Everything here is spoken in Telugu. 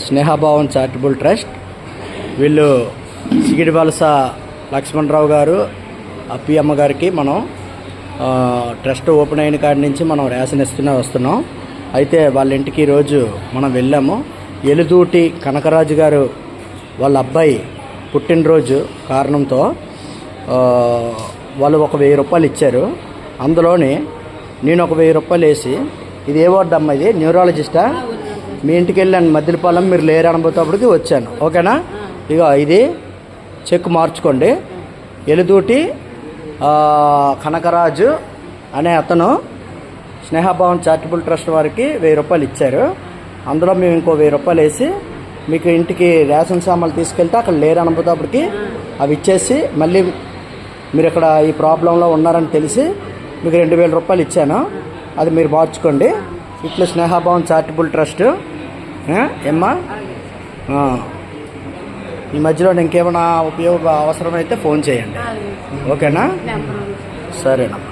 స్నేహభావం చారిటబుల్ ట్రస్ట్. వీళ్ళు సిగిడివలస లక్ష్మణరావు గారు అప్పియమ్మ గారికి మనం ట్రస్ట్ ఓపెన్ అయిన కాడి నుంచి మనం రేషన్ ఇస్తూనే వస్తున్నాం. అయితే వాళ్ళ ఇంటికి ఈరోజు మనం వెళ్ళాము. ఎలుదూటి కనకరాజు గారు వాళ్ళ అబ్బాయి పుట్టినరోజు కారణంతో వాళ్ళు ఒక 1000 రూపాయలు ఇచ్చారు. అందులోని నేను ఒక 1000 రూపాయలు వేసి, ఇది ఏ వార్డు అమ్మ, ఇది న్యూరాలజిస్టా, మీ ఇంటికి వెళ్ళాను మధ్యపాలెం, మీరు లేరు అనబోతేప్పటికి వచ్చాను. ఓకేనా? ఇక ఇది చెక్ మార్చుకోండి. ఎలుదూటి కనకరాజు అనే అతను స్నేహభావం చారిటబుల్ ట్రస్ట్ వారికి 1000 రూపాయలు ఇచ్చారు. అందులో మేము ఇంకో 1000 రూపాయలు వేసి మీకు ఇంటికి రేషన్ సామాన్లు తీసుకెళ్తే అక్కడ లేరు అనబోతేప్పటికి అవి ఇచ్చేసి, మళ్ళీ మీరు ఇక్కడ ఈ ప్రాబ్లంలో ఉన్నారని తెలిసి మీకు 2000 రూపాయలు ఇచ్చాను. అది మీరు మార్చుకోండి. ఇట్లా స్నేహభావం చారిటబుల్ ట్రస్ట్. ఏమ్మా, ఈ మధ్యలో ఇంకేమైనా అవసరమైతే ఫోన్ చేయండి. ఓకేనా? సరేనమ్మా.